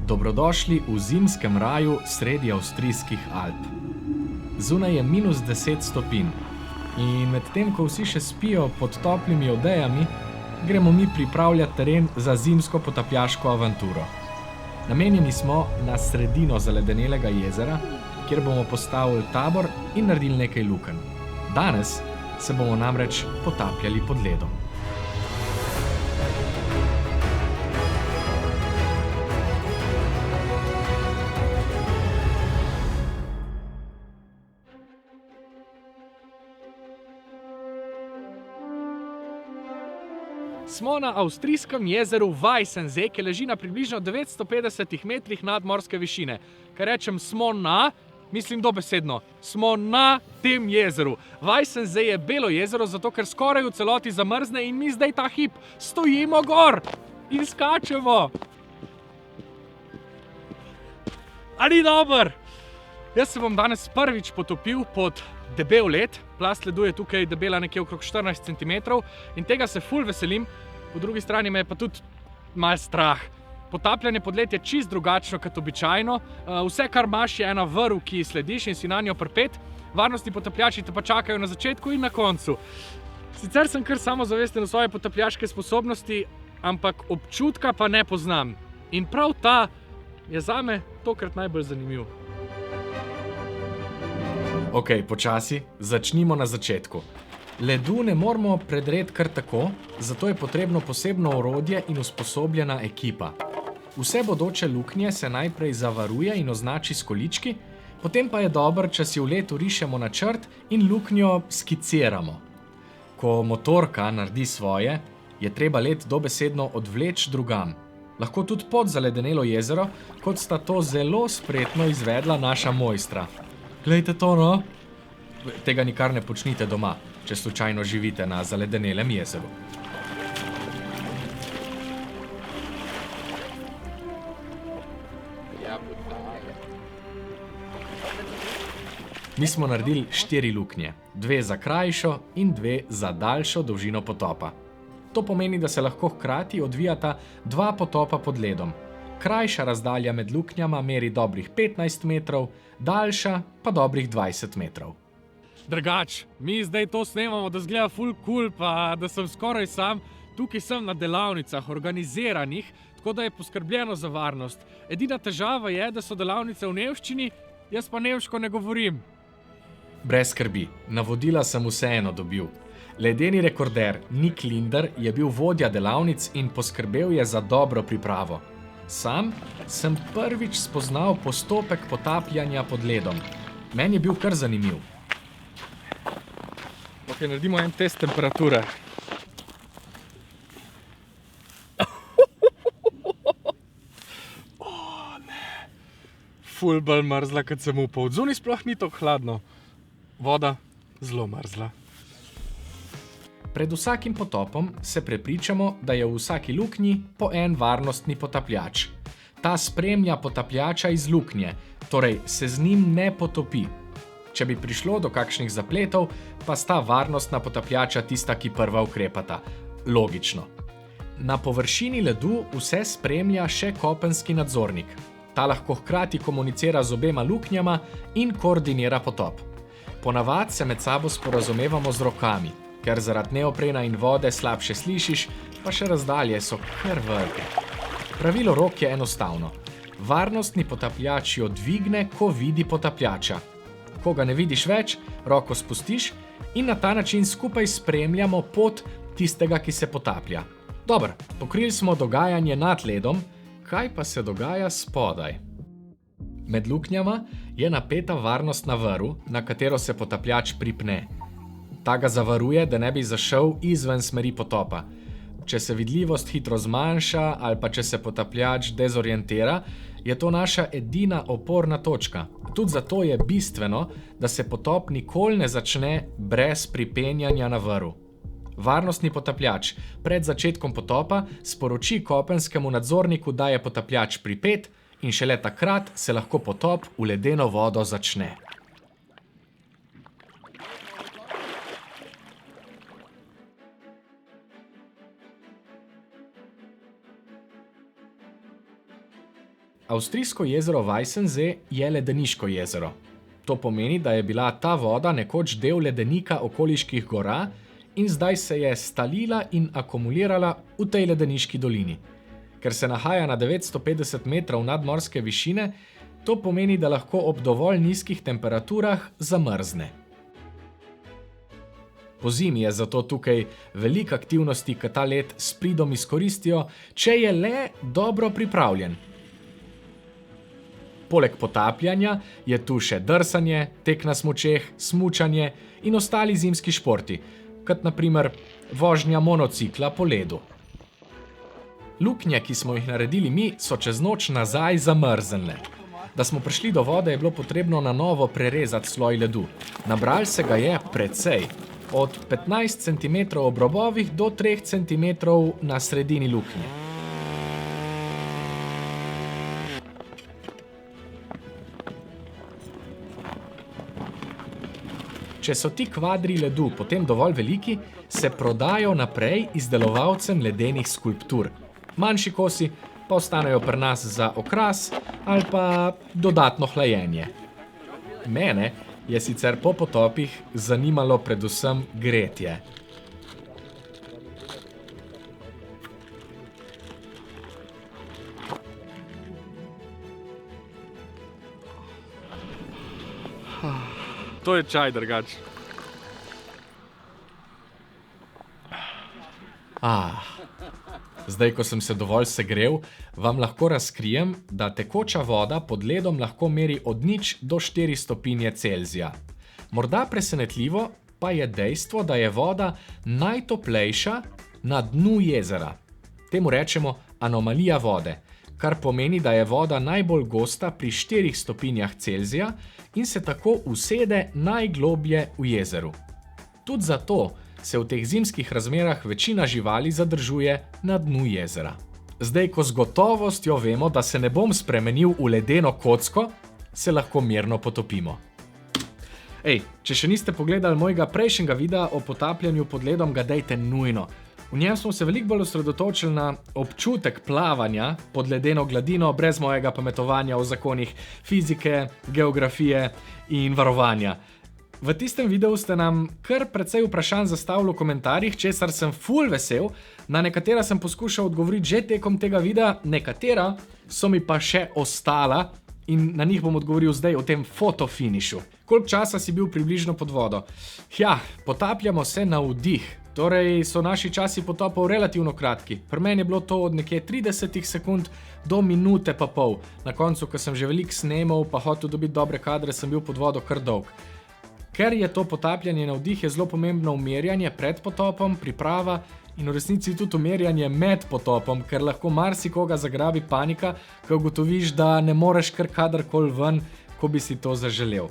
Dobrodošli v zimskem raju sredi avstrijskih Alp. Zunaj je -10 stopinj in medtem ko vsi še spijo pod toplimi odejami, gremo mi pripravljati teren za zimsko potapljaško avanturo. Namenjeni smo na sredino zaledenelega jezera, kjer bomo postavili tabor in naredili nekaj lukenj. Danes se bomo namreč potapljali pod ledom. Smo na avstrijskem jezeru Weißensee, ki leži na približno 950 metrih nadmorske višine. Kaj rečem mislim dobesedno, smo na tem jezeru. Weißensee je belo jezero, zato ker skoraj v celoti zamrzne in mi zdaj ta hip stojimo gor in skačemo. Ali dober? Jaz se bom danes prvič potopil pod debel led. Plast ledu je tukaj debela nekje okrog 14 cm in tega se ful veselim. Po drugi strani me je pa tudi malo strah. Potapljanje pod led je čist drugačno kot običajno. Vse, kar imaš, je ena vrv, ki slediš in si na njo pripet. Varnostni potapljači te pa čakajo na začetku in na koncu. Sicer sem kar samozavesten v svoje potapljaške sposobnosti, ampak občutka pa ne poznam. In prav ta je zame tokrat najbolj zanimiv. Ok, počasi, začnimo na začetku. Ledu ne moramo predreti kar tako, zato je potrebno posebno orodje in usposobljena ekipa. Vse bodoče luknje se najprej zavaruje in označi s količki, potem pa je dobro, če si v led vrišemo načrt in luknjo skiciramo. Ko motorka naredi svoje, je treba led dobesedno odvleči drugam. Lahko tudi pod zaledenelo jezero, kot sta to zelo spretno izvedla naša mojstra. Glejte to, no? Tega nikar ne počnite doma, če slučajno živite na zaledenelem jezeru. Mi smo naredili 4 luknje, 2 za krajšo in 2 za daljšo dolžino potopa. To pomeni, da se lahko hkrati odvijata 2 potopa pod ledom. Krajša razdalja med luknjama meri dobrih 15 metrov, daljša pa dobrih 20 metrov. Drugač, mi zdaj to snemamo, da zgleda ful cool, pa da sem skoraj sam. Tukaj sem na delavnicah, organiziranih, tako da je poskrbljeno za varnost. Edina težava je, da so delavnice v nemščini, jaz pa nemško ne govorim. Brez skrbi, navodila sem vseeno dobil. Ledeni rekorder Nick Linder je bil vodja delavnic in poskrbel je za dobro pripravo. Sam sem prvič spoznal postopek potapljanja pod ledom. Meni je bil kar zanimiv. Ok, naredimo en test temperature. Ne. Ful bolj mrzla, kot sem upal. Zunaj sploh ni tako hladno. Voda zelo mrzla. Pred vsakim potopom se prepričamo, da je v vsaki luknji po en varnostni potapljač. Ta spremlja potapljača iz luknje, torej se z njim ne potopi. Če bi prišlo do kakšnih zapletov, pa sta varnostna potapljača tista, ki prva ukrepata. Logično. Na površini ledu vse spremlja še kopenski nadzornik. Ta lahko hkrati komunicira z obema luknjama in koordinira potop. Ponavad se med sabo sporazumevamo z rokami, ker zaradi neoprena in vode slabše slišiš, pa še razdalje so kar velike. Pravilo rok je enostavno. Varnostni potapljač jo dvigne, ko vidi potapljača. Ko ga ne vidiš več, roko spustiš in na ta način skupaj spremljamo pot tistega, ki se potaplja. Dobro, pokrili smo dogajanje nad ledom, kaj pa se dogaja spodaj? Med luknjama je napeta varnostna vrv, na katero se potapljač pripne. Ta ga zavaruje, da ne bi zašel izven smeri potopa. Če se vidljivost hitro zmanjša ali pa če se potapljač dezorientira, je to naša edina oporna točka. Tudi zato je bistveno, da se potop nikoli ne začne brez pripenjanja na vrv. Varnostni potapljač pred začetkom potopa sporoči kopenskemu nadzorniku, da je potapljač pripet in šele takrat se lahko potop v ledeno vodo začne. Avstrijsko jezero Weissensee je ledeniško jezero. To pomeni, da je bila ta voda nekoč del ledenika okoliških gora in zdaj se je stalila in akumulirala v tej ledeniški dolini. Ker se nahaja na 950 metrov nadmorske višine, to pomeni, da lahko ob dovolj nizkih temperaturah zamrzne. Pozimi je zato tukaj veliko aktivnosti, ki ta led s pridom izkoristijo, če je le dobro pripravljen. Poleg potapljanja je tu še drsanje, tek na smučeh, smučanje in ostali zimski športi, kot na primer vožnja monocikla po ledu. Luknje, ki smo jih naredili mi, so čez noč nazaj zamrznile. Da smo prišli do vode, je bilo potrebno na novo prerezati sloj ledu. Nabral se ga je precej, od 15 cm ob robovih do 3 cm na sredini luknje. Če so ti kvadri ledu potem dovolj veliki, se prodajo naprej izdelovalcem ledenih skulptur. Manjši kosi pa ostanejo pri nas za okras ali pa dodatno hlajenje. Mene je sicer po potopih zanimalo predvsem gretje. To je čaj drugač. Zdaj, ko sem se dovolj segrel, vam lahko razkrijem, da tekoča voda pod ledom lahko meri od 0 do 4 stopinje Celzija. Morda presenetljivo pa je dejstvo, da je voda najtoplejša na dnu jezera. Temu rečemo anomalija vode, kar pomeni, da je voda najbolj gosta pri 4 stopinjah Celzija in se tako usede najgloblje v jezeru. Tudi zato se v teh zimskih razmerah večina živali zadržuje na dnu jezera. Zdaj, ko z gotovostjo vemo, da se ne bom spremenil v ledeno kocko, se lahko mirno potopimo. Če še niste pogledali mojega prejšnjega videa o potapljanju pod ledom, ga dejte nujno. V njem smo se veliko bolj osredotočili na občutek plavanja pod ledeno gladino brez mojega pametovanja o zakonih fizike, geografije in varovanja. V tistem videu ste nam kar precej vprašanj zastavili v komentarjih, česar sem ful vesel, na nekatera sem poskušal odgovoriti že tekom tega videa, nekatera so mi pa še ostala in na njih bom odgovoril zdaj v tem fotofinišu. Koliko časa si bil približno pod vodo? Potapljamo se na vdih, torej so naši časi potopov relativno kratki. Pri meni je bilo to od nekje 30 sekund do minute pa pol. Na koncu, ko sem že veliko snemal pa hotel dobiti dobre kadre, sem bil pod vodo kar dolg. Ker je to potapljanje na vdih, je zelo pomembno umirjanje pred potopom, priprava in v resnici tudi umirjanje med potopom, ker lahko marsikoga zagrabi panika, ko ugotoviš, da ne moreš kar kadarkoli ven, ko bi si to zaželel.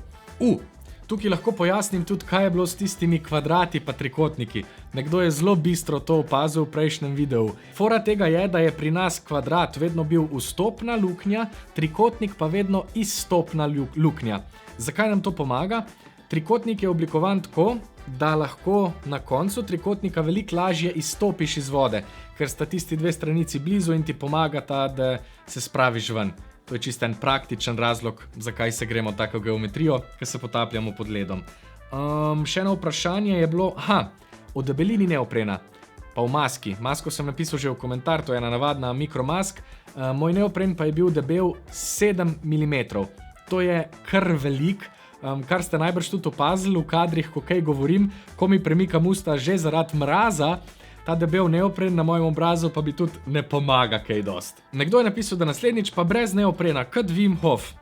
Tukaj lahko pojasnim tudi, kaj je bilo s tistimi kvadrati pa trikotniki. Nekdo je zelo bistro to opazil v prejšnjem videu. Fora tega je, da je pri nas kvadrat vedno bil vstopna luknja, trikotnik pa vedno izstopna luknja. Zakaj nam to pomaga? Trikotnik je oblikovan tako, da lahko na koncu trikotnika veliko lažje izstopiš iz vode, ker sta tisti dve stranici blizu in ti pomagata, da se spraviš ven. To je čisto en praktičen razlog, zakaj se gremo tako geometrijo, ker se potapljamo pod ledom. Še eno vprašanje je bilo, o debelini neoprena, pa v maski. Masko sem napisal že v komentar, to je ena navadna mikromask. Moj neopren pa je bil debel 7 mm. To je kar velik, kar ste najbrž tudi opazili v kadrih, ko kaj govorim, ko mi premikam usta že zaradi mraza, ta debel neopren na mojem obrazu pa bi tudi ne pomaga kaj dost. Nekdo je napisal, da naslednjič pa brez neoprena, kot Wim Hof.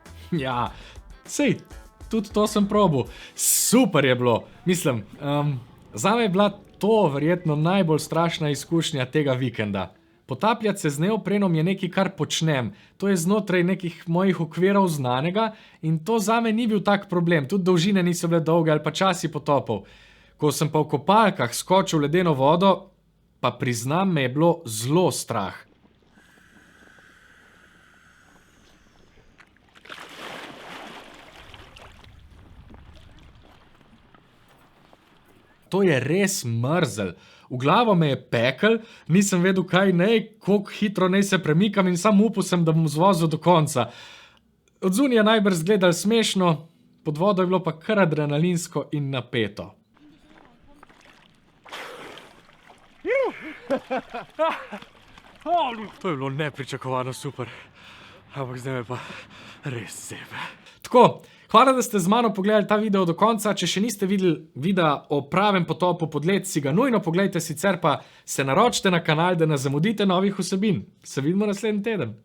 Sej, tudi to sem probal. Super je bilo. Mislim, zame je bila to verjetno najbolj strašna izkušnja tega vikenda. Potapljati se z neoprenom je nekaj, kar počnem. To je znotraj nekih mojih okvirov znanega in to zame ni bil tak problem. Tudi dolžine niso bile dolge ali pa časi potopov. Ko sem pa v kopalkah skočil v ledeno vodo, pa priznam, me je bilo zelo strah. to je res mrzel. V glavo me je pekel, nisem vedel, kaj naj, koliko hitro naj se premikam in sam upal sem, da bom zvozil do konca. Od zunaj je najbrž izgledalo smešno, pod vodo je bilo pa kar adrenalinsko in napeto. To je bilo nepričakovano super. Ampak zdaj me pa res sebe. Tako, hvala, da ste z mano pogledali ta video do konca. Če še niste videli videa o pravem potopu pod led, si ga nujno pogledajte, sicer pa se naročite na kanal, da ne zamudite novih vsebin. Se vidimo naslednji teden.